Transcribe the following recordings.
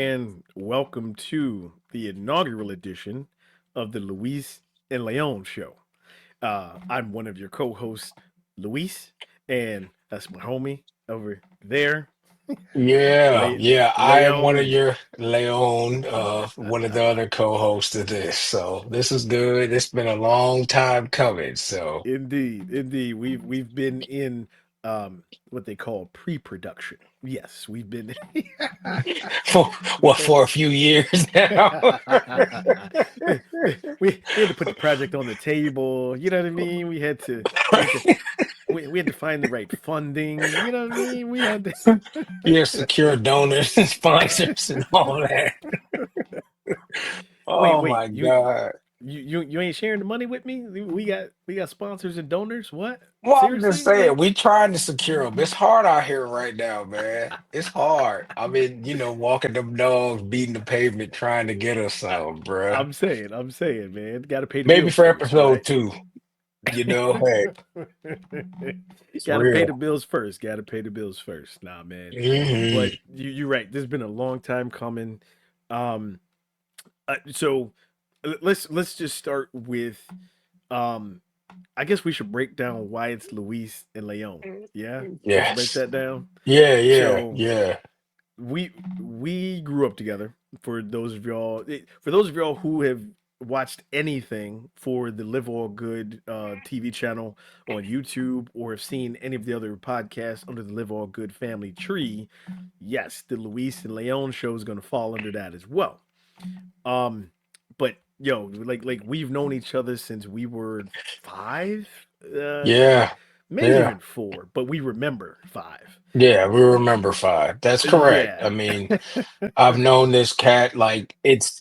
and welcome to the inaugural edition of the Luis and Leon Show. I'm one of your co-hosts, Luis, and that's my homie over there, Yeah, yeah. I am one of Leon. your Leon, one of the other co-hosts of this. So this is good. It's been a long time coming. So Indeed, indeed. We've been in what they call pre-production. Yes, we've been for for a few years now. we had to put the project on the table. You know what I mean? We had to we had to find the right funding. You know what I mean? We had to. Yeah, secure donors and sponsors and all that. Wait, Oh wait. my You God. you ain't sharing the money with me? We got sponsors and donors. What? Well, I'm just Seriously? saying, Like we trying to secure them. It's hard out here right now, man. It's hard. I mean, walking them dogs, beating the pavement, trying to get us I, some, bruh. I'm saying, man. Got to pay the Maybe bills for first, right? episode 2. Hey, it's Got to pay real. the bills first. Got to pay the bills first. Nah, man. Hmm. But you're right. This has been a long time coming. Um, so let's just start with um I guess we should break down why it's Luis and Leon. Yeah, let's break Yes. that down. Yeah, yeah, So yeah. we grew up together. For those of y'all who have watched anything for the Live All Good TV channel on YouTube or have seen any of the other podcasts under the Live All Good family tree, yes, the Luis and Leon show is going to fall under that as well. Um, but yo, like we've known each other since we were five, uh, Yeah. maybe Yeah. even four, but we remember five. Yeah, we remember 5. That's correct. I Yeah. mean, I've known this cat like it's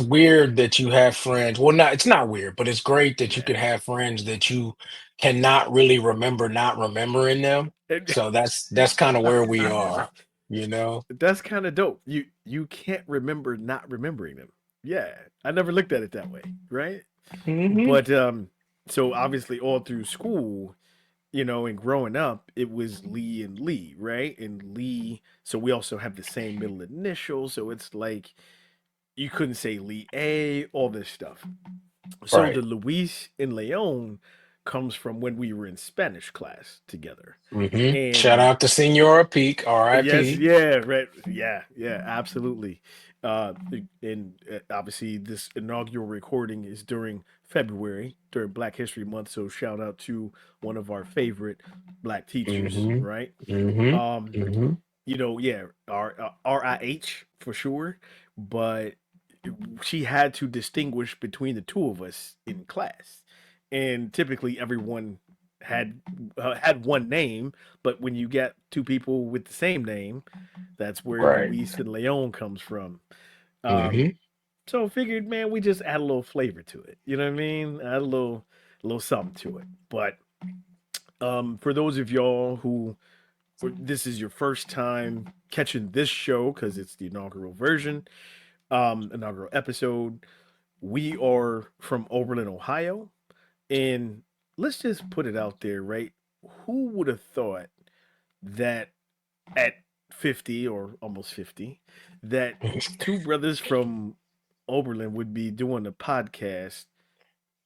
weird that you have friends. Well, not it's not weird, but it's great that you can Yeah. have friends that you cannot really remember not remembering them. So that's kind of where we are, you know? That's kind of dope. You can't remember not remembering them. Yeah, I never looked at it that way, right? Hmm. But so obviously all through school, and growing up, it was Lee and Lee, right? And Lee, so we also have the same middle initial, so it's like you couldn't say Lee A, all this stuff. So the Right. Luis and Leon comes from when we were in Spanish class together. Shout And out to Senora Peak, yes, R.I.P. yeah, right. Yeah, absolutely. And obviously, this inaugural recording is during February, during Black History Month. So, shout out to one of our favorite Black teachers, Hmm. right? Hmm. Um, Hmm. yeah, RIH for sure, but she had to distinguish between the two of us in class, and typically everyone had had one name, but when you get two people with the same name, that's where Right. Luis and Leon comes from. Um, Hmm. so figured, man, we just add a little flavor to it. You know what I mean? Add a little something to it. But for those of y'all who this is your first time catching this show because it's the inaugural version, inaugural episode. We are from Oberlin, Ohio, and let's just put it out there, right? Who would have thought that at 50 or almost 50, that two brothers from Oberlin would be doing a podcast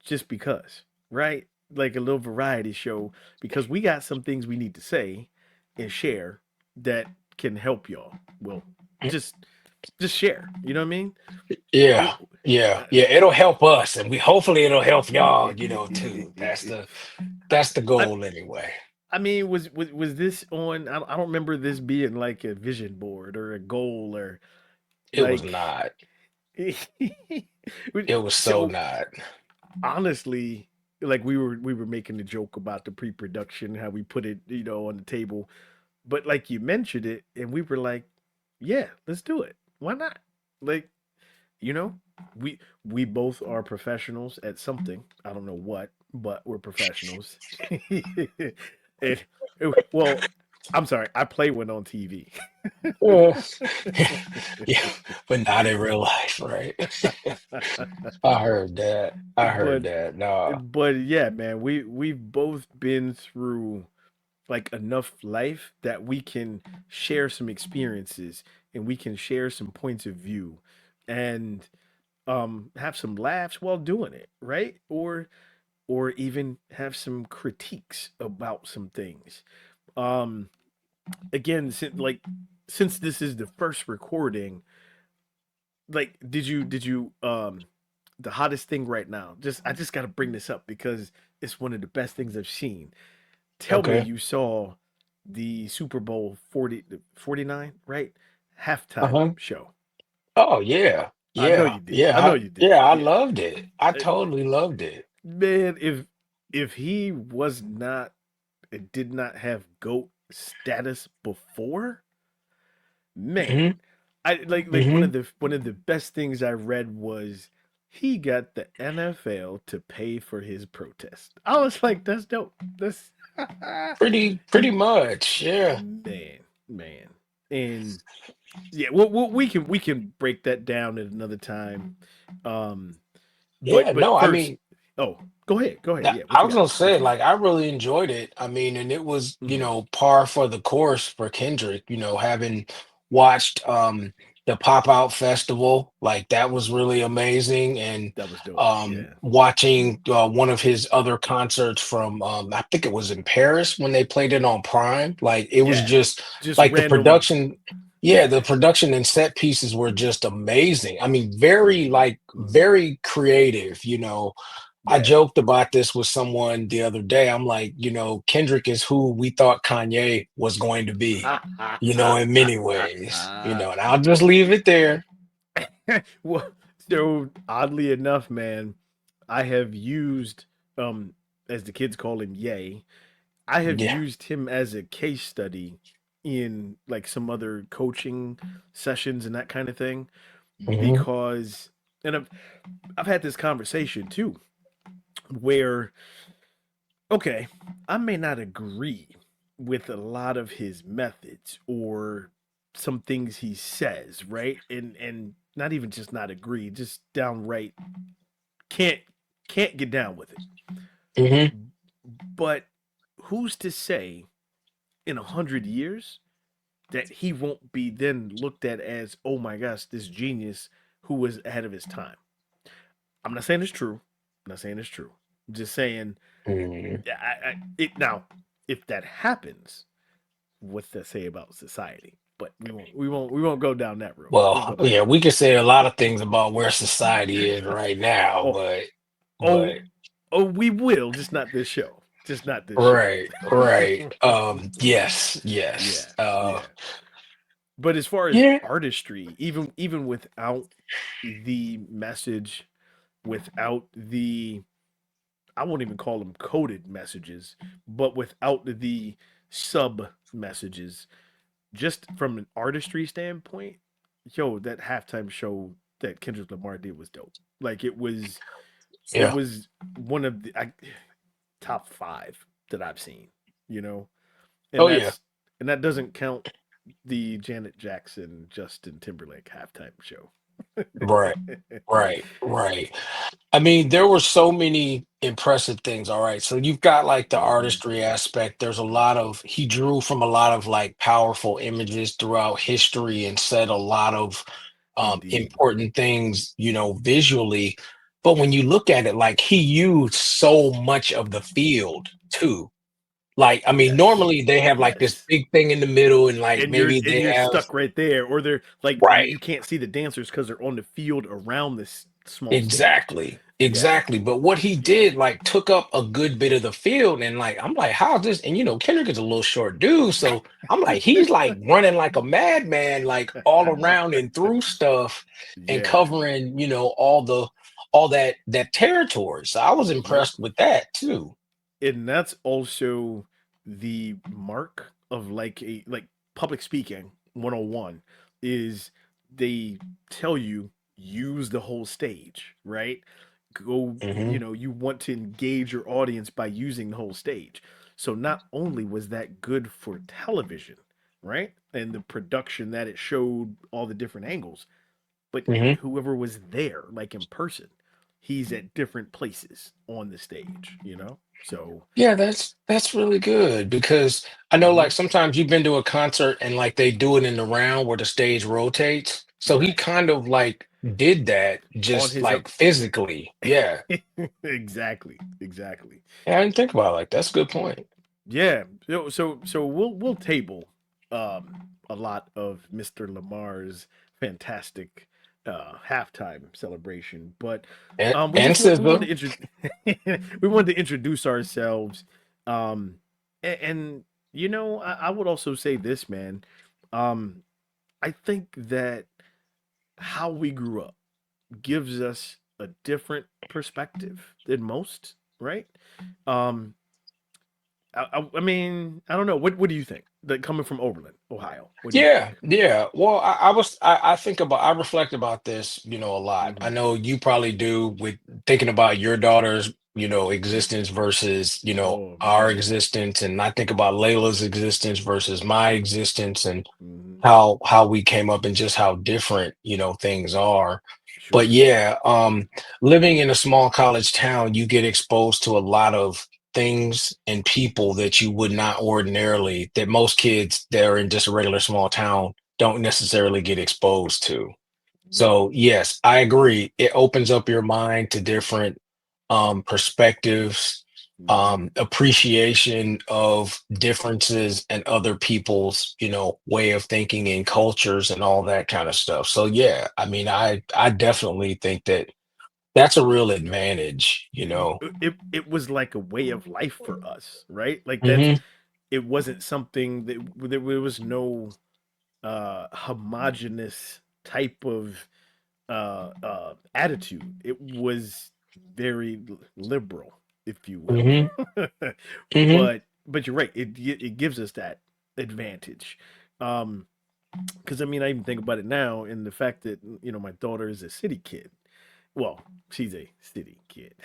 just because, right? Like a little variety show because we got some things we need to say and share that can help y'all. Well, just just share. You know what I mean? Yeah, Who- yeah, uh, yeah. It'll help us, and we hopefully it'll help y'all, too. That's the I, goal anyway. I mean, was this on? I don't remember this being like a vision board or a goal or It was like. not. It was so So not. honestly, like we were making the joke about the pre-production, how we put it, on the table. But like you mentioned it, and we were like, yeah, let's do it. Why not? Like, you know, we both are professionals at something. I don't know what, but we're professionals. And, well, I'm sorry, I play one on TV. Yeah, yeah, but not in real life, right? I heard that. I heard but that. No. but yeah, man, we've both been through like enough life that we can share some experiences and we can share some points of view and have some laughs while doing it, right? Or even have some critiques about some things. Um Again, since this is the first recording, like did you the hottest thing right now, just I just got to bring this up because it's one of the best things I've seen. Tell me Okay. you saw the Super Bowl 49, right? Halftime Uh-huh. show. Oh yeah. I know Yeah. you did. I Yeah. know you did. Yeah, I Yeah. loved it. I Uh, totally loved it. Man, if he was not did not have GOAT status before, man, Hmm. I like Hmm. one of the best things I read was he got the NFL to pay for his protest. I was like, that's dope. That's Pretty much. Yeah. man, man. And yeah, well, we can break that down at another time. Um, Yeah, but no, I first, mean, oh, go ahead, go ahead. that, Yeah, what I you was got? gonna What say, you got? like, I really enjoyed it. I mean, and it was, Hmm. par for the course for Kendrick, having watched the Pop Out Festival, like that was really amazing. And That was dope. Yeah, watching one of his other concerts from I think it was in Paris when they played it on Prime. Like it was yeah. just Just like the random. production, yeah, Yeah, the production and set pieces were just amazing. I mean, very yeah, like very creative, I yeah. joked about this with someone the other day. I'm like, Kendrick is who we thought Kanye was going to be, in many ways, and I'll just leave it there. Well, so oddly enough, man, I have used as the kids call him Yay. I have Yeah. used him as a case study in like some other coaching sessions and that kind of thing Hmm. because and I've had this conversation too where okay, I may not agree with a lot of his methods or some things he says, right? And not even just not agree, just downright can't can't get down with it. Hmm. But who's to say in 100 years that he won't be then looked at as, oh my gosh, this genius who was ahead of his time? I'm not saying it's true. I'm not saying it's true. I'm just saying, Hmm. it now. If that happens, what's that say about society? But we won't go down that road. We won't Well, go down yeah, that we road. could say a lot of things about where society is right now, Oh, but oh, oh, we will. Just not this show. Just not this show. right, right. Yes, yes. Yeah, yeah. But as far as Yeah, artistry, even without the message, without the I won't even call them coded messages, but without the sub messages, just from an artistry standpoint, yo, that halftime show that Kendrick Lamar did was dope. Like it yeah. was one of the top five that I've seen, you know, and Oh yeah. that doesn't count the Janet Jackson Justin Timberlake halftime show. Right, right, right. I mean, there were so many impressive things. All right. So you've got like the Hmm. artistry aspect. There's a lot of, he drew from a lot of like powerful images throughout history and said a lot of Indeed. important things, visually. But when you look at it, like he used so much of the field too. Like, I mean, Yes. normally they have like this Yes. big thing in the middle and like And you're maybe they have, stuck right there, or they're like right. you can't see the dancers because they're on the field around this small stage. Exactly. Yeah. Exactly. But what he Yeah. did, like, took up a good bit of the field. And, like, I'm like, how's this? And, Kendrick is a little short dude. So I'm like, he's like running like a madman, like all around and through stuff and Yeah. covering, all that territory. So I was Yep. impressed with that too. And that's also the mark of like a like public speaking 101 is they tell you use the whole stage, right? Go, Hmm. you want to engage your audience by using the whole stage. So not only was that good for television, right? And the production that it showed all the different angles, but Hmm. whoever was there like in person, he's at different places on the stage, you know? So, Yeah, that's really good because I know mhm, like sometimes you've been to a concert and like they do it in the round where the stage rotates. So he right, kind of like did that on just his own. like physically. Yeah. Exactly, exactly. Yeah, I didn't think about it like that's a good point. Yeah. So we'll table a lot of Mr. Lamar's fantastic halftime celebration, but we And just want we Sizzle. wanted to we wanted to introduce ourselves, um, and I would also say this, man. Um, I think that how we grew up gives us a different perspective than most, right? Um, I mean, I don't know. What do you think? That coming from Oberlin, Ohio. What do you think? Yeah, yeah. Well, I think about I reflect about this, a lot. I Hmm. know you probably do with thinking about your daughter's, existence versus, Oh our man. existence. And I think about Layla's existence versus my existence and Hmm. how we came up and just how different, things are. But Sure. yeah, living in a small college town, you get exposed to a lot of things and people that you would not ordinarily, that most kids that are in just a regular small town don't necessarily get exposed to. Yep. So yes, I agree. It opens up your mind to different perspectives, Hmm. appreciation of differences and other people's, way of thinking and cultures and all that kind of stuff. So yeah, I mean, I definitely think that that's a real advantage. It was like a way of life for us, right? Like that's Hmm. it wasn't something that there was no homogenous type of attitude. It was very liberal, if you will. Hmm. Hmm. But you're right. It gives us that advantage. Um, because I mean, I even think about it now, and the fact that my daughter is a city kid. Well, she's a city kid.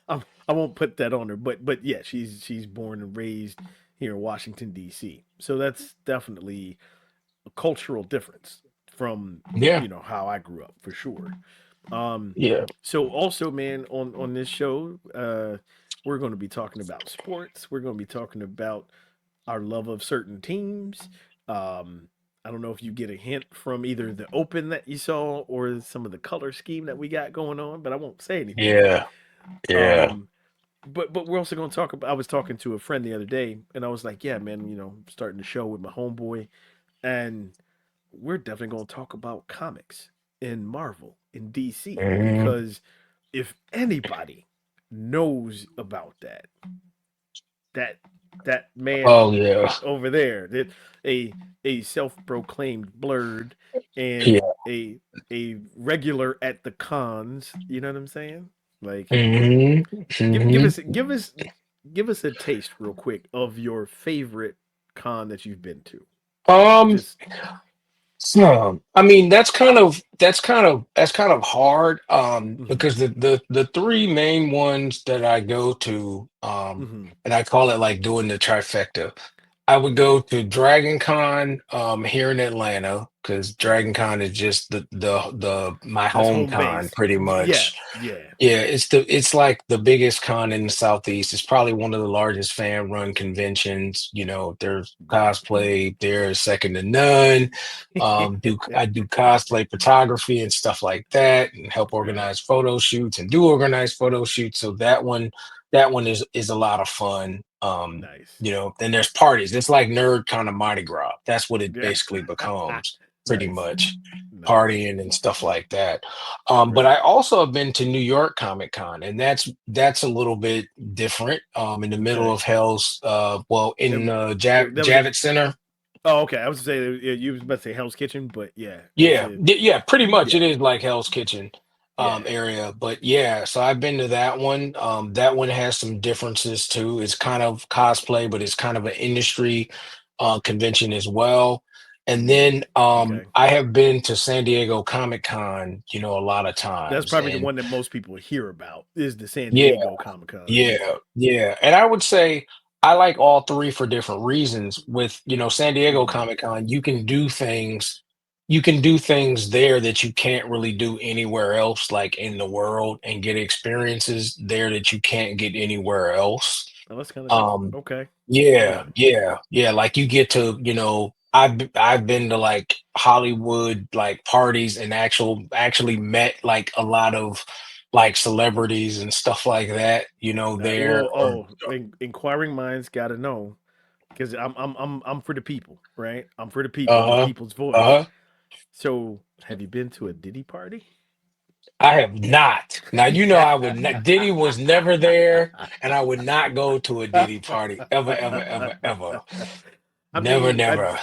I won't put that on her, but yeah, she's born and raised here in Washington D.C. So that's definitely a cultural difference from Yeah, how I grew up for sure. Um, yeah, so also, man, on this show, we're going to be talking about sports. We're going to be talking about our love of certain teams. Um, I don't know if you get a hint from either the open that you saw or some of the color scheme that we got going on, but I won't say anything. yeah, yeah, Um, but we're also going to talk about. I was talking to a friend the other day, and I was like, "Yeah, man, starting the show with my homeboy, and we're definitely going to talk about comics in Marvel in DC hmm, because if anybody knows about that that man oh yeah, over there, that a a self-proclaimed blurred and yeah, a regular at the cons, you know what I'm saying? Like hmm, give give hmm. us give us give us a taste real quick of your favorite con that you've been to. Um, Just so I mean that's kind of hard mhm, because the three main ones that I go to mhm, and I call it like doing the trifecta. I would okay. go to Dragon Con here in Atlanta because Dragon Con is just the my That's home home con base. pretty Yeah, much. yeah. Yeah, it's like the biggest con in the Southeast. It's probably one of the largest fan run conventions. There's Yeah. cosplay there is second to none. I do cosplay photography and stuff like that, and help Right. organize photo shoots and do organize photo shoots. So that one is a lot of fun. Nice. Then there's parties. It's like nerd kind of Mardi Gras. That's what it Yeah. basically becomes, pretty Nice. much Nice. partying and stuff like that. But Right. I also have been to New York Comic Con, and that's a little bit different. In the middle Okay. of Hell's, well, in That was a. Javits Center. Oh, okay. I was to say yeah, you was about to say Hell's Kitchen, but yeah, that's Yeah, it. yeah, pretty much Yeah. it is like Hell's Kitchen Yeah. area. But yeah, so I've been to that one. That one has some differences too. It's kind of cosplay, but it's kind of an industry convention as well. And Mm, then okay. I have been to San Diego Comic Con, a lot of That's times. probably the And one that most people hear about is the San yeah, Diego Comic Con. Yeah. yeah, yeah. And I would say I like all three for different reasons. With, San Diego Hmm. Comic Con, you can do things you can do things there that you can't really do anywhere else, like in the world, and get experiences there that you can't get anywhere else. Oh, that's kind of dope. Um, Okay. yeah, Yeah. yeah, yeah. Like you get to, I've been to like Hollywood like parties and actually met like a lot of like celebrities and stuff like that, there Well, or inquiring minds got to know because I'm for the people, right? I'm for the people. I'm the uh-huh, people's voice. uh-huh. So, have you been to a Diddy party? I have not. Now you know I would not. Diddy was never there, and I would not go to a Diddy party ever, ever, ever, ever. I Never, mean, never.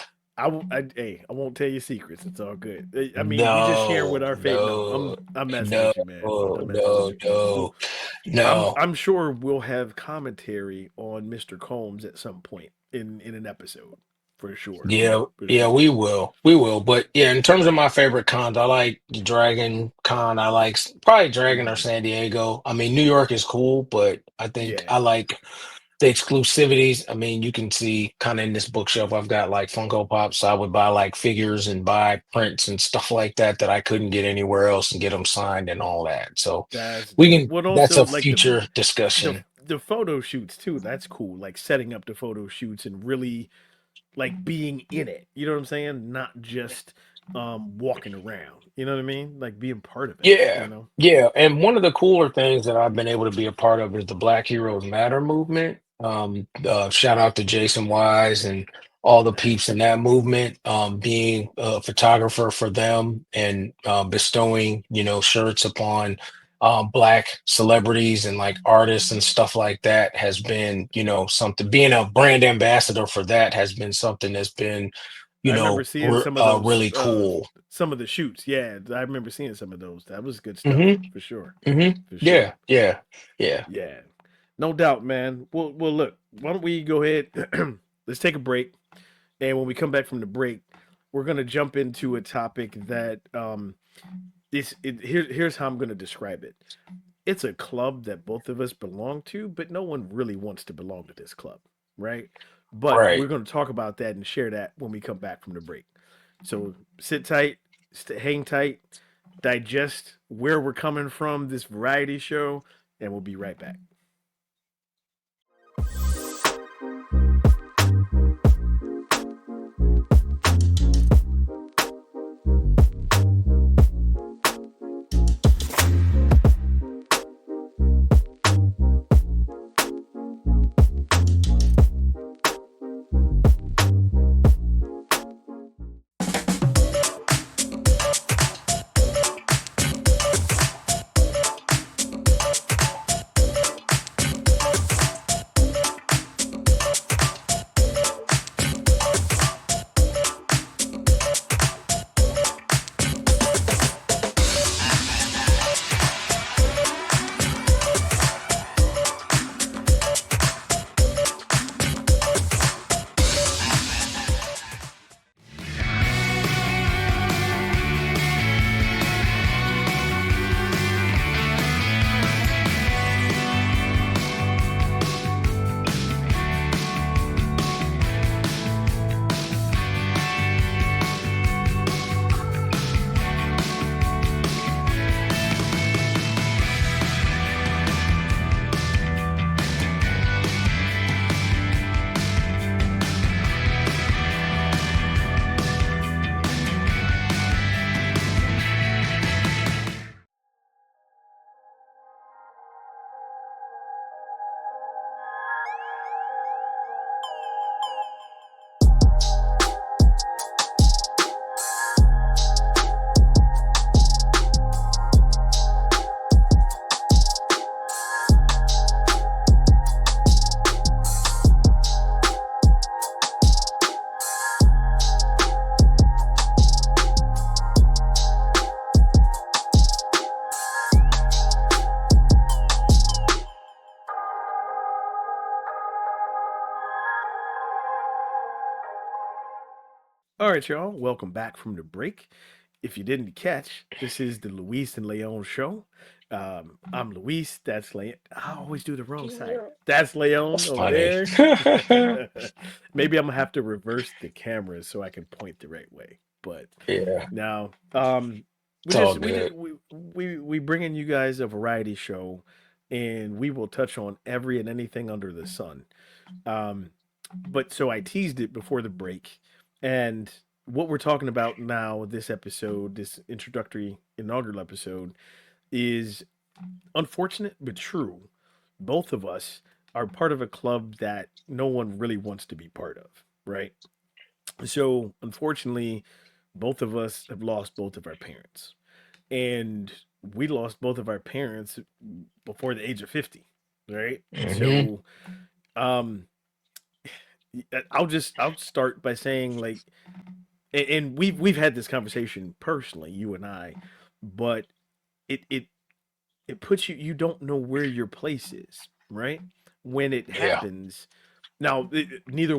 hey, I won't tell you secrets. It's all good. I mean, we just sharing with No, our fate. No, no, I'm messing no, with you, man. I'm messing with no, you. no, Well, no. I'm sure we'll have commentary on Mr. Combs at some point in an episode, for sure, Yeah, for yeah, sure. we will. We will. But yeah, in terms of my favorite cons, I like the Dragon Con. I like probably Dragon or Hmm. San Diego. I mean, New York is cool, but I think Yeah, I like the exclusivities. I mean, you can see kind of in this bookshelf, I've got like Funko Pops. So I would buy like figures and buy prints and stuff like that that I couldn't get anywhere else and get them signed and all that. So that's we dope. can, What that's also a like future the discussion. the photo shoots too. That's cool. Like setting up the photo shoots and really like being in it. You know what I'm saying? Not just walking around. You know what I mean? Like being part of it, Yeah, you know? yeah. And one of the cooler things that I've been able to be a part of is the Black Heroes Matter movement. Shout out to Jason Wise and all the peeps in that movement. Being a photographer for them and bestowing, shirts upon black celebrities and like artists and stuff like that has been, something. Being a brand ambassador for that has been something that's been, I remember seeing really cool. some of the shoots. Yeah, I remember seeing some of those. That was good stuff Hmm. for sure. Hmm. For Yeah, sure. yeah, yeah. Yeah. No doubt, man. Well look, why don't we go ahead let's take a break. And when we come back from the break, we're gonna jump into a topic that here's how I'm gonna describe it. It's a club that both of us belong to, but no one really wants to belong to this club, right? But we're Right. going to talk about that and share that when we come back from the break. So sit tight, hang tight, digest where we're coming from, this variety show, and we'll be right back. All right, y'all. Welcome back from the break. If you didn't catch, this is the Luis and Leon show. I'm Luis. That's Leon. I always do the wrong side. That's That's Leon over funny. there. Maybe I'm gonna have to reverse the camera so I can point the right way. But Yeah, now, we it's all just we just good. we bringing you guys a variety show, and we will touch on every and anything under the sun. Um, but so I teased it before the break, and what we're talking about now, this episode, this introductory inaugural episode, is unfortunate but true. Both of us are part of a club that no one really wants to be part of, right? So unfortunately, both of us have lost both of our parents, and we lost both of our parents before the age of 50, right? Hmm. So um I'll start by saying, like, and we've had this conversation personally, you and I, but it it puts you, you don't know where your place is, right? When it Yeah, happens. Now, neither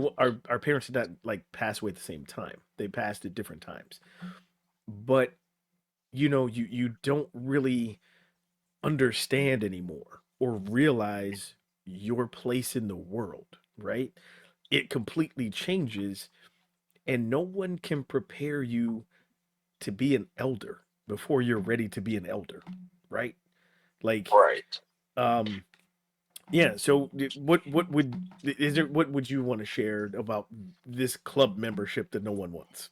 our parents did not like pass away at the same time. They passed at different times. But you don't really understand anymore or realize your place in the world, right? It completely changes, and no one can prepare you to be an elder before you're ready to be an elder, right? Like, right. um yeah, so what would is there what would you want to share about this club membership that no one wants?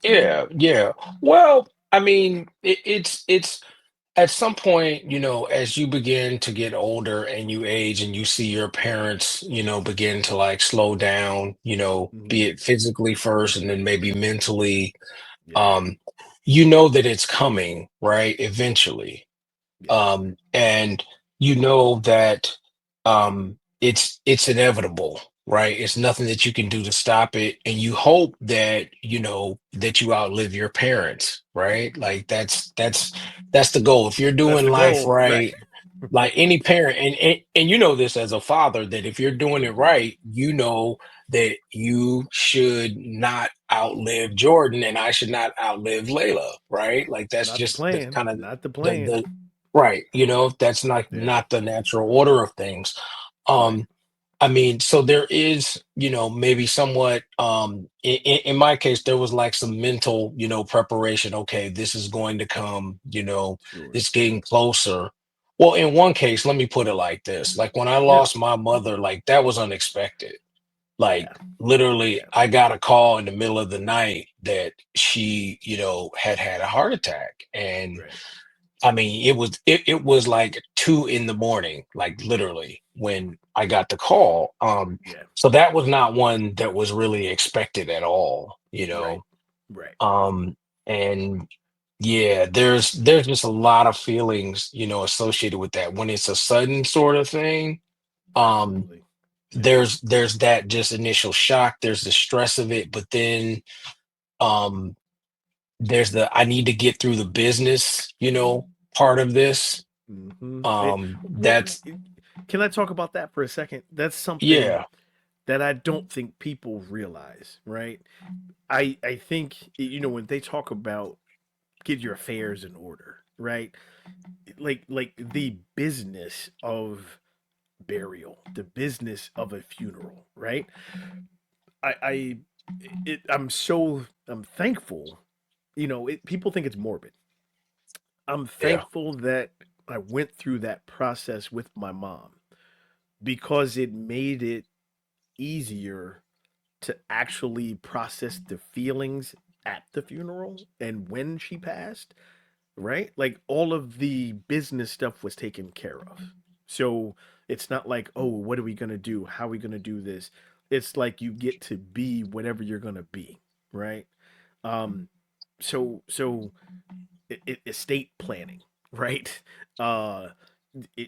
Yeah, yeah. Well, I mean, it's at some point, as you begin to get older and you age and you see your parents, begin to like slow down, be Mhm. it physically first and then maybe mentally, Yeah, um, you know that it's coming, right? Eventually. yeah, And you know that it's inevitable, right? It's nothing that you can do to stop it, and you hope that that you outlive your parents, right? Like that's the goal. If you're that's doing the life goal, right? right, like any parent, and you know this as a father, that if you're doing it Hmm. right, you know that you should not outlive Jordan, and I should not outlive Layla, right? Like that's Not the just the plan, kind of not the plan. the right, that's Yeah, not the natural order of things. right. Um, I mean, so there is, maybe somewhat, in my case, there was like some mental, preparation. Okay, this is going to come, Sure. it's getting closer. Well, in one case, let me put it like this. Like when I Yeah, lost my mother, like that was unexpected. Like yeah, literally, yeah. I got a call in the middle of the night that she, had a heart attack. And Right. I mean, it was like 2 in the morning, like literally when I got the call. Yeah. So that was not one that was really expected at all, you Right. know. Right. Um, and yeah, there's just a lot of feelings, associated with that. When it's a sudden sort of thing, um, Absolutely. Yeah. there's that just initial shock, there's the stress of it, but then um there's the I need to get through the business, part of this. Hmm. That's Can I talk about that for a second? That's something yeah, that I don't think people realize, right? I think, when they talk about get your affairs in order, right? Like the business of burial, the business of a funeral, right? I I'm thankful. People think it's morbid. I'm yeah. thankful that I went through that process with my mom, because it made it easier to actually process the feelings at the funeral and when she passed, right? Like, all of the business stuff was taken care of. So it's not like, oh, what are we going to do? How are we going to do this? It's like you get to be whatever you're going to be, right? Um so estate planning, right? Uh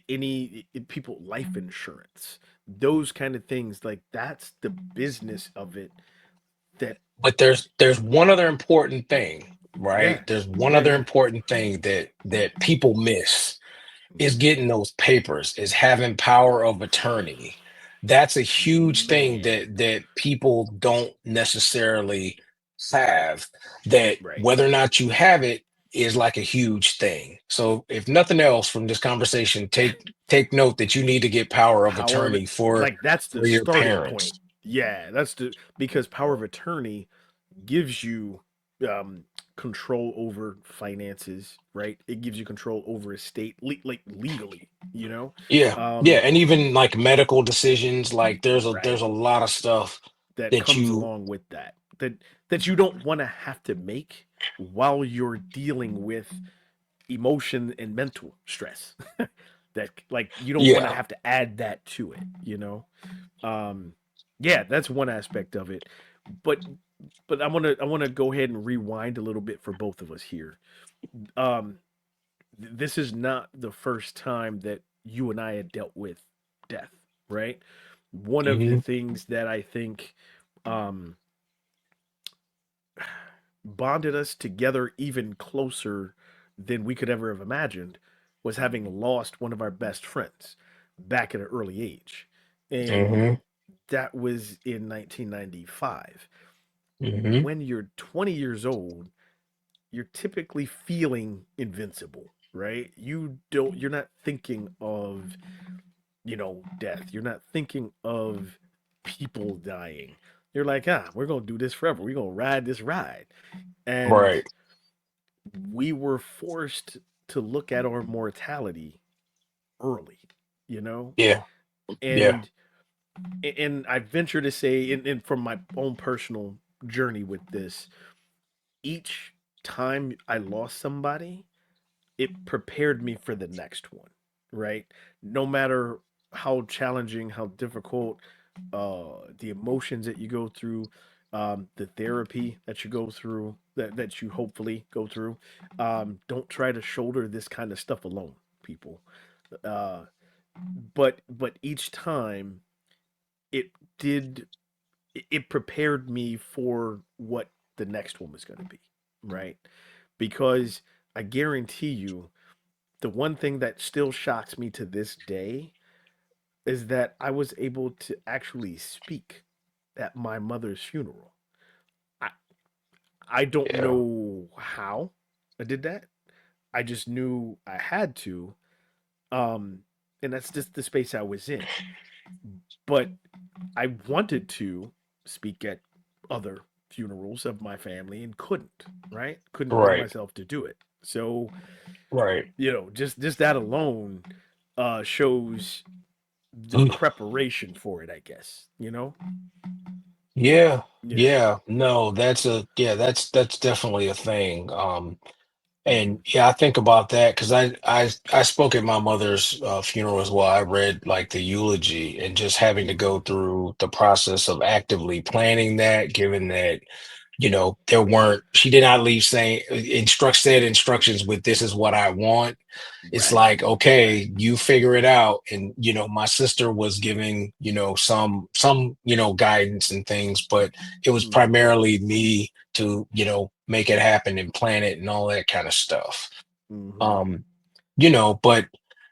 any people, life insurance, those kind of things, like that's the business of it. That But there's one other important thing, right? Yeah, There's one yeah, other yeah. important thing that people miss is Mhm. getting those papers, is having power of attorney. That's a huge thing Man, that people don't necessarily have, that right. whether or not you have it is like a huge thing. So if nothing else from this conversation, take note that you need to get power of Power of it, attorney for like, that's the your starting point. parents. Yeah, that's the because power of attorney gives you, um, control over finances, right? It gives you control over estate, like legally, you know. Yeah, yeah, Um, and even like medical decisions, like there's a right. lot of stuff That that comes you along with that you don't want to have to make while you're dealing with emotion and mental stress. That like you don't want to yeah. have to add that to it, you know. Um, yeah, that's one aspect of it. But I want to go ahead and rewind a little bit for both of us here. Um, this is not the first time that you and I had dealt with death, right? One of the Hmm. things that I think um, bonded us together even closer than we could ever have imagined was having lost one of our best friends back at an early age. And Hmm. that was in 1995. Hmm. When you're 20 years old, you're typically feeling invincible, right? You're not thinking of, death. You're not thinking of people dying. You're like, we're going to do this forever. We're going to ride this ride. And Right. we were forced to look at our mortality early, you know? Yeah. Yeah. And I venture to say, and from my own personal journey with this, each time I lost somebody, it prepared me for the next one, right? No matter how challenging, how difficult, the emotions that you go through, the therapy that you go through, that you hopefully go through. Don't try to shoulder this kind of stuff alone, people. Uh, but each time it did, it prepared me for what the next one was going to be, right? Because I guarantee you, the one thing that still shocks me to this day is that I was able to actually speak at my mother's funeral. I I don't Yeah. know how I did that. I just knew I had to. Um and that's just the space I was in. But I wanted to speak at other funerals of my family and couldn't, right? Couldn't bring Right. myself to do it. So, Right. just that alone shows the Mm. preparation for it, I guess, you know? Yeah. Yeah. Yeah. No, that's definitely a thing. And yeah, I think about that because I spoke at my mother's funeral as well. I read like the eulogy and just having to Hmm. go through the process of actively planning that, given that there weren't she did not leave saying said instructions with this is what I want. It's Right. like, okay, you figure it out. And my sister was giving some guidance and things, but it was Hmm. primarily me to make it happen and plan it and all that kind of stuff. Hmm. But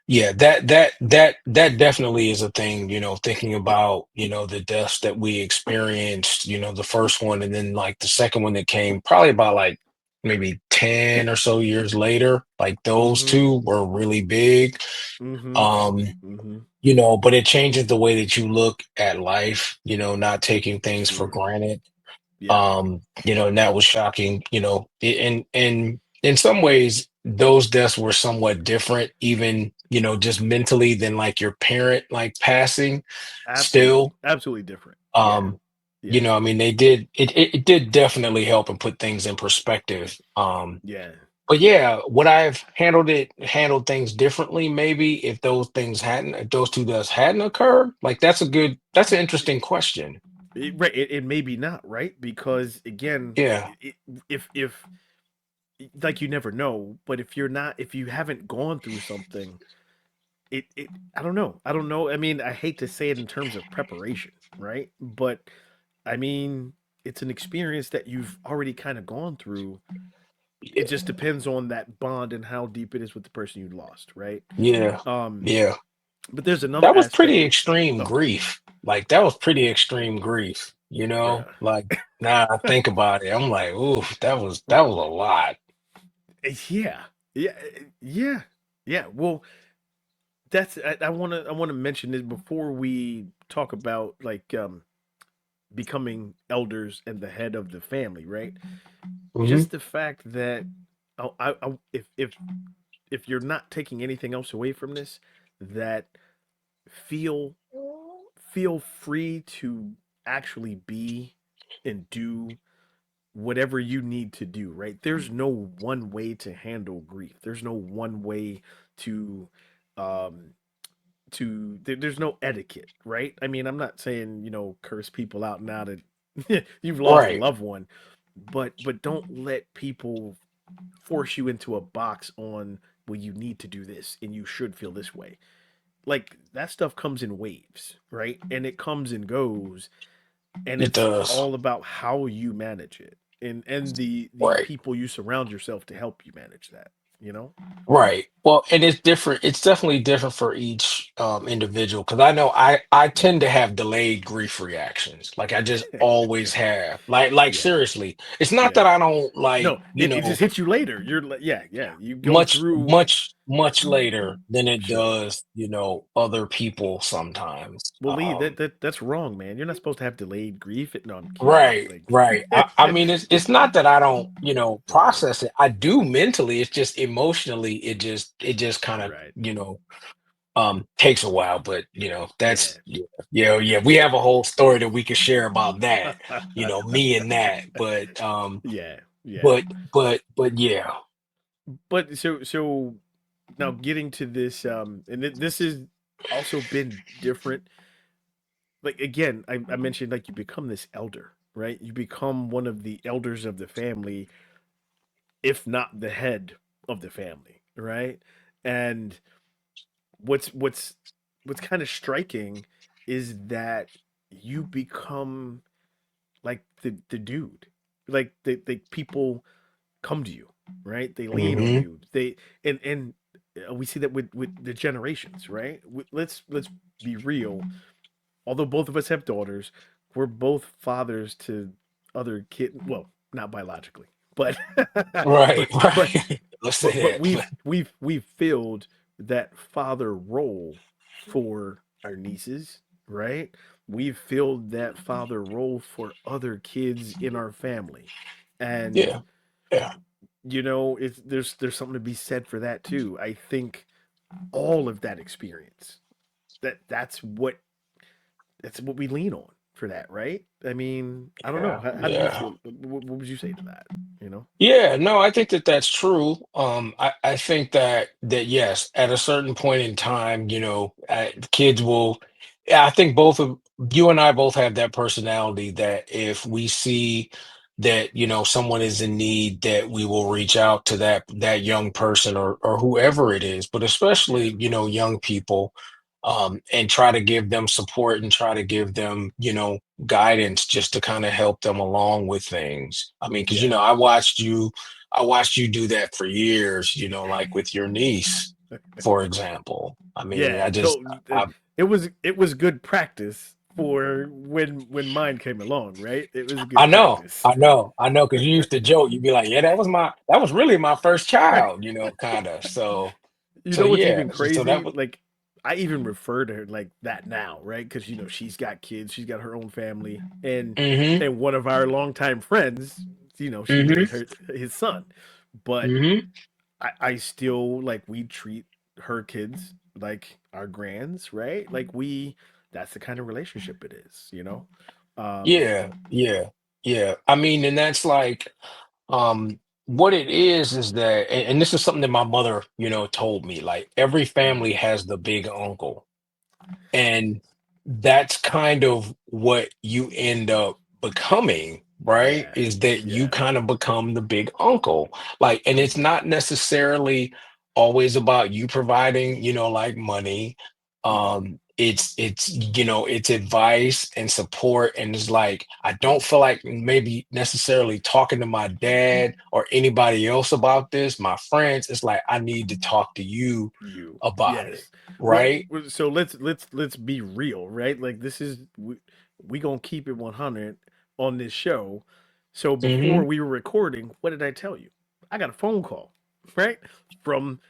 yeah, that definitely is a thing, thinking about the deaths that we experienced, the first one, and then like the second one that came probably about like maybe 10 or so years later. Like those Hmm. two were really big. Hmm. um Hmm. but it changes the way that you look at life, not taking things for Sure. granted. Yeah. And that was shocking. And in some ways those deaths were somewhat different, even just mentally, than like your parent like passing Absolutely. still. Absolutely different. Yeah. um Yeah. I mean, they did it did definitely help and put things in perspective. Yeah. But yeah, would I have handled things differently maybe if those two deaths hadn't occurred? Like that's an interesting question. Right. It may be not, right? Because again, Yeah. if like you never know, but if you haven't gone through something, it I don't know. I don't know. I mean, I hate to say it in terms of preparation, right? But I mean, it's an experience that you've already kind of gone through. It Yeah. just depends on that bond and how deep it is with the person you lost, right? Yeah. Um, Yeah. but there's another That was aspect. pretty extreme Oh, grief. Like that was pretty extreme grief, bruh. Like now I think about it, I'm like, ooh, that was a lot. Yeah, yeah, yeah, yeah. Well, I want to mention this before we talk about like becoming elders and the head of the family, right? Hmm. Just the fact that if you're not taking anything else away from this, that feel feel free to actually be and do whatever you need to do, right? There's no one way to handle grief. There's no one way to um there's no etiquette, right? I mean, I'm not saying, curse people out now that you've lost a Right. loved one, but don't let people force you into a box on, well, you need to do this and you should feel this way. Like that stuff comes in waves, right? And it comes and goes, and It it's does. all about how you manage it, and the Right. people you surround yourself to help you manage that, you know? Right. Well, and it's different. It's definitely different for each individual because I know I tend to have delayed grief reactions. Like I just always have. Like Yeah. seriously, it's not Yeah. that I don't like No, it just hits you later. You're like, yeah, yeah. You go through. much later than it Sure. does, other people sometimes. Well, Lee, that's wrong, man. You're not supposed to have delayed grief. No, I'm kidding. Right, Like, right. I mean, it's not that I don't, right, process it. I do mentally. It's just emotionally. It just kind of, right. takes a while. But Yeah. that's yeah. We have a whole story that we could share about that. Me and that. But Yeah, yeah. but but yeah. But so now getting to this, and this has also been different. Like again, I mentioned, like, you become this elder, right? You become one of the elders of the family, if not the head of the family, right? And what's what's what's kind of striking is that you become like the dude. Like the people come to you, right? They lean on Hmm. you. And we see that with the generations, right? Let's be real. Although both of us have daughters, we're both fathers to other kids. Well, not biologically, but Right, but right. Let's say but that. we've filled that father role for our nieces, right? We've filled that father role for other kids in our family, and Yeah, yeah, it's there's something to be said for that too. I think all of that experience, that's what we lean on for that, right? I mean, I don't know. yeah, How do you yeah. feel? What would you say to that? You know? Yeah, no, I think that that's true. I think that yes, at a certain point in time, kids will. Yeah, I think both of you and I both have that personality that if we see that someone is in need, that we will reach out to that young person or whoever it is, but Yeah. especially young people, and try to give them support and try to give them guidance just to kind of help them along with things. I mean, because Yeah. I watched you do that for years, like with your niece, for example. I mean, Yeah. I It was good practice for when mine came along, right? It was I good know, practice. I know, because you used to joke, you'd be like, yeah, that was really my first child, kind of. You So know what's yeah, even so that crazy? was. Like, I even refer to her like that now, right? Because she's got kids, she's got her own family, and Mm-hmm. one of our longtime friends, she Mm-hmm. married his son, but Mm-hmm. I still, like, we treat her kids like our grands, right? Like, that's the kind of relationship it is. Um, Yeah, yeah, yeah. I mean, and that's like, what it is that, and this is something that my mother, told me, like every family mhm. has the big uncle. And that's kind of what you end up becoming, right? Yeah, Is that you yeah, kind of become the big uncle. Like, and it's not necessarily always about you providing, like money. mhm. It's advice and support. And it's like, I don't feel like maybe necessarily talking to my dad or anybody else about this, my friends. It's like, I need to talk to you You, about it. yes. Well, Right. so let's be real, right? Like, this is we gonna keep it 100 on this show. So before Hmm. we were recording, what did I tell you? I got a phone call, right, from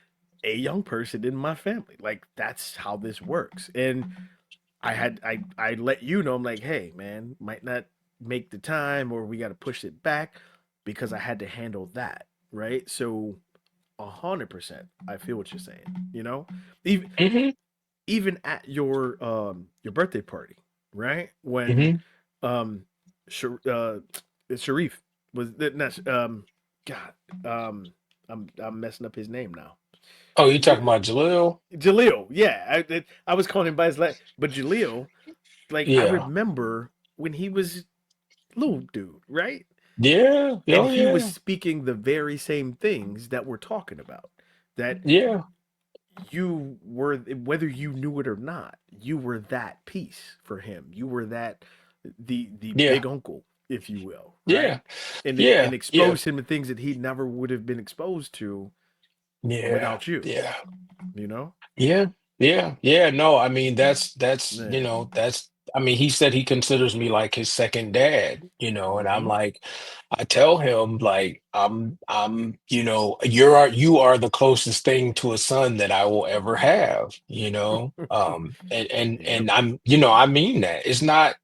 a young person in my family. Like, that's how this works. And I let you know, I'm like, hey man, might not make the time or we got to push it back because I had to handle that, right? So 100%, I feel what you're saying. Even Hmm. even at your birthday party, right? When Hmm. um, Sharif was that not God I'm messing up his name now. Oh, you talking J- about Jalil? Jaleel, yeah, I was calling him by his last, but Jaleel, like I Yeah. remember when he was little dude, right? Yeah. And Oh, he was yeah. speaking the very same things that we're talking about. That Yeah. you were, whether you knew it or not, you were that piece for him. You were that the Yeah. big uncle, if you will, right? Yeah. And Yeah. Yeah. exposed him to things that he never would have been exposed to Yeah. without you. Yeah. You know? Yeah, yeah, yeah. No, I mean Yeah. that's I mean he said he considers me like his second dad, and I'm Mm-hmm. like I tell him like you are the closest thing to a son that I will ever have, Yep. and I mean that. It's not,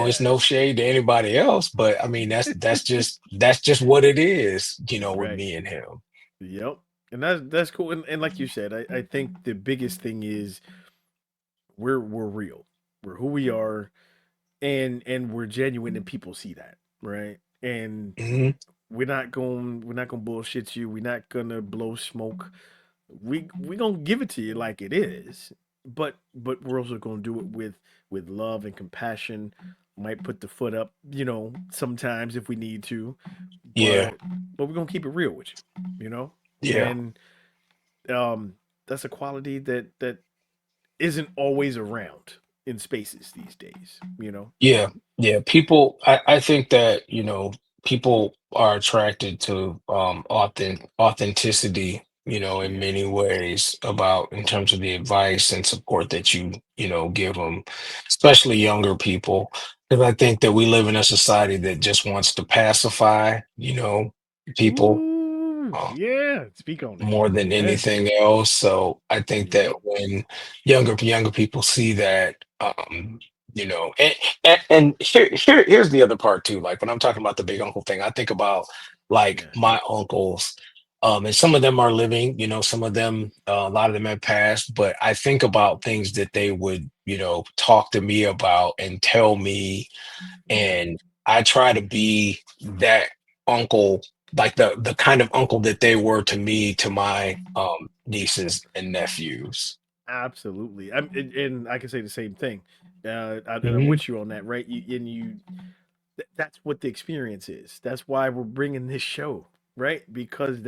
it's Yeah. no shade to anybody else, but I mean that's just what it is, with Right. me and him. Yep. And that's cool. And like you said, I think the biggest thing is we're real. We're who we are, and we're genuine, and people see that, right? And Hmm. we're not gonna bullshit you. We're not gonna blow smoke. We gonna give it to you like it is, but we're also gonna do it with love and compassion. Might put the foot up, sometimes if we need to, Yeah, but we're gonna keep it real with you. yeah. And um, that's a quality that isn't always around in spaces these days. Yeah, yeah. I think that, people are attracted to authenticity, in Yeah. many ways about in terms of the advice and support that you give them, especially younger people. Because I think that we live in a society that just wants to pacify, people. Ooh, um, yeah. Speak on it. more than Yeah. anything else. So I think that Yep. when younger people see that, and here's the other part too. Like when I'm talking about the big uncle thing, I think about like Yeah. my uncles. And some of them are living, some of them, a lot of them have passed, but I think about things that they would, talk to me about and tell me, Yeah. and I try to be that uncle, like the kind of uncle that they were to me, to my nieces and nephews. Absolutely. And I can say the same thing. And I'm Hmm. with you on that, right? That's what the experience is. That's why we're bringing this show, right? Because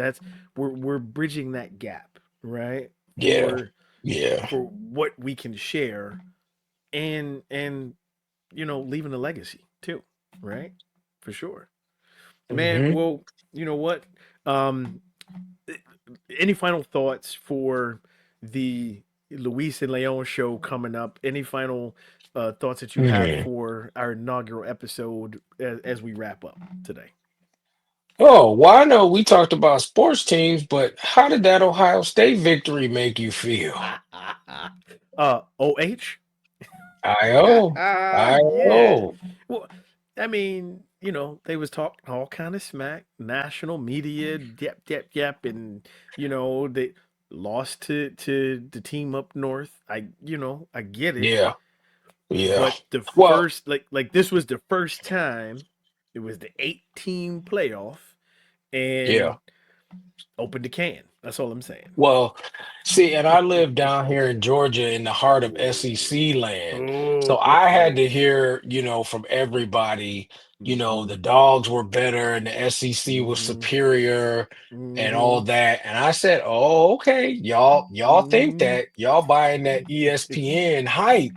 we're bridging that gap, right? Yeah, For yeah. for what we can share, and leaving a legacy too, right? For sure. Man, Hmm. well, you know what? Um, any final thoughts for the Luis and Leon show coming up? Any final thoughts that you have Hmm. for our inaugural episode as we wrap up today? Oh, well, I know we talked about sports teams, but how did that Ohio State victory make you feel? OH? I Yeah. I Well, I mean, they was talking all kind of smack, national media, yep, and they lost to the team up north. I get it, Yeah, yeah. but the Well, first, like this was the first time it was the 18 playoff yeah. and opened the can. That's all I'm saying. Well, see, and I live down here in Georgia in the heart of SEC land. So I had Oh. to hear, from everybody, Mm-hmm. the dogs were better and the SEC was Mm-hmm. superior and all Mm-hmm. that. And I said, "Oh, okay. Y'all think Mm-hmm. that. Y'all buying that ESPN hype.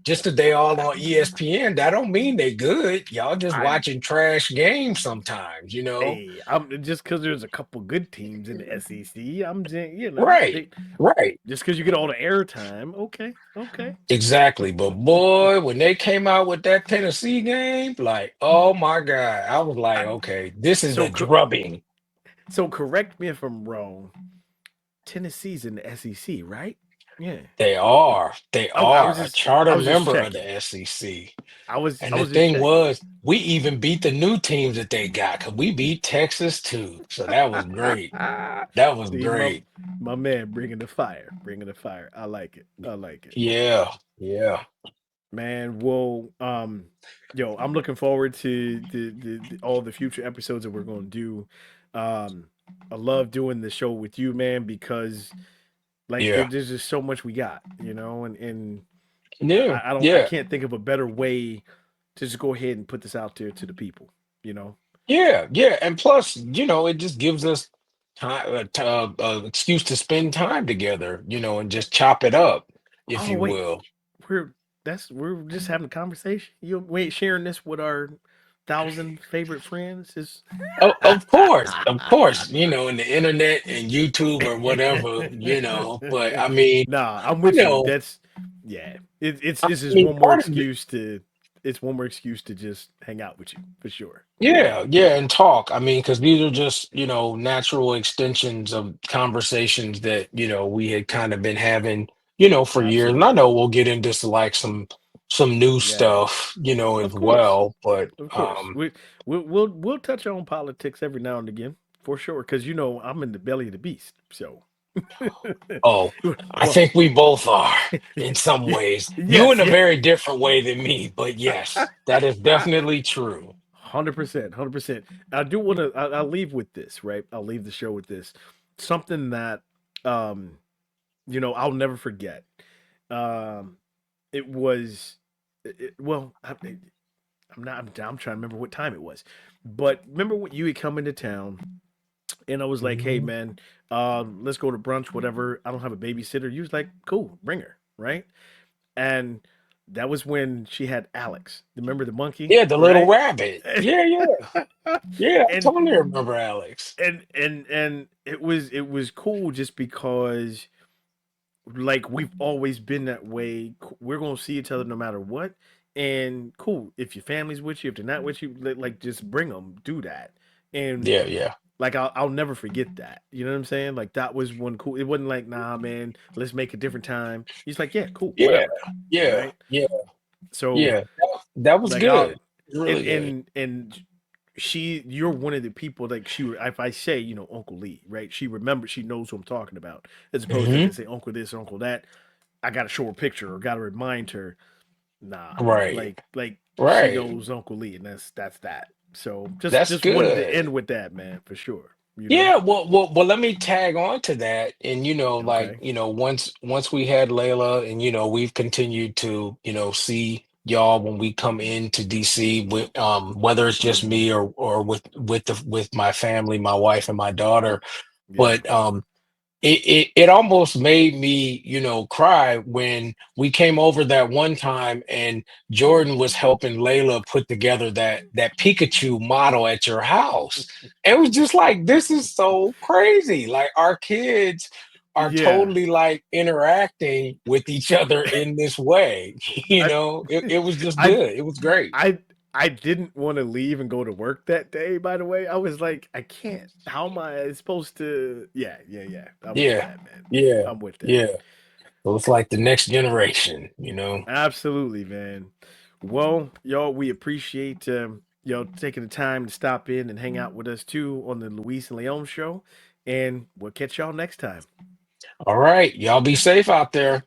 Just because they all on ESPN, that don't mean they good. Y'all just I watching trash games sometimes." Hey, I'm just because there's a couple good teams in the SEC. I'm saying, Right. Right. just because you get all the airtime. Okay, okay. Exactly. But boy, when they came out with that Tennessee game, like, oh my God, I was like, I, okay, this is so a co- drubbing. so correct me if I'm wrong. Tennessee's in the SEC, right? Yeah. They are. They I was are a just I charter was just member of checking. the SEC. I And the was just thing checking. was, we even beat the new teams that they got because we beat Texas too. So that was great. That was See, great. my man bringing the fire, bringing the fire. I like it. I like it, Yeah. Yeah. man. Well, yo, I'm looking forward to all the future episodes that we're going to do. Um, I love doing the show with you, man, because like Yeah. there's just so much we got, and Yeah. I Yeah. can't think of a better way to just go ahead and put this out there to the people, you know. Yeah. Yeah. And plus, it just gives us time, excuse to spend time together, and just chop it up, if Oh you wait, will. we're we're just having a conversation. You we ain't sharing this with our 1,000 favorite friends. Is Oh, of course, in the internet and YouTube or whatever, but I mean, nah, I'm you with you. know, That's yeah. I It's just mean, one more part of it, excuse to it's one more excuse to just hang out with you for sure. yeah, yeah, and talk. I mean, because these are just, natural extensions of conversations that, we had kind of been having, for years. And I Absolutely. know we'll get into like some new Yeah. stuff, as Of course. well, but Of course. We'll touch on politics every now and again for sure because I'm in the belly of the beast. So oh, I well, think we both are in some yeah, ways. You yes, in a yeah. very different way than me, but yes, that is definitely true. 100%, 100%. I do want to. I'll leave with this, right? I'll leave the show with this. Something that, um, I'll never forget. Um, it was, well, I'm not. I'm trying to remember what time it was, but remember when you had come into town and I was like, "Hey, Mhm. man, let's go to brunch, whatever. I don't have a babysitter." You was like, "Cool, bring her," right? And that was when she had Alex. Remember the monkey, Yeah, the little right? rabbit. Yeah, yeah, yeah. I and totally remember Alex. and it was cool just because like we've always been that way. We're gonna see each other no matter what. And cool, if your family's with you, if they're not with you, like just bring them. Do that. And Yeah, yeah, like I'll never forget that. You know what I'm saying? Like that was one cool. It wasn't like nah, man, let's make a different time. He's like, yeah, cool, yeah, whatever, yeah, right? yeah, So yeah. That was like good. I'll It was really good. and you're one of the people like if I say Uncle Lee, right? She remembers, she knows who I'm talking about, as opposed to if I Hmm. say Uncle this or Uncle that, I got to show her a picture or got to remind her. Nah, Right, like she right. knows Uncle Lee, and that's that. So just That's just wanted to good. end with that, man, for sure. Yeah, well, let me tag on to that. And like, Okay. once we had Layla, and we've continued to, see y'all when we come into DC, with whether it's just Hmm. me or with my family, my wife and my daughter. Yeah. But it almost made me, cry when we came over that one time and Jordan was helping Layla put together that Pikachu model at your house. It was just like, this is so crazy. Like, our kids are Yeah. totally like interacting with each other in this way. I It was just I good. It was great. I I didn't want to leave and go to work that day, by the way. I was like, I can't. How am I supposed to? Yeah, yeah, yeah. I'm with Yeah. that, man. Yeah. I'm with that. Yeah. So it's like the next generation. Absolutely, man. Well, y'all, we appreciate y'all taking the time to stop in and hang out with us too on the Luis and Leon show. And we'll catch y'all next time. All right. Y'all be safe out there.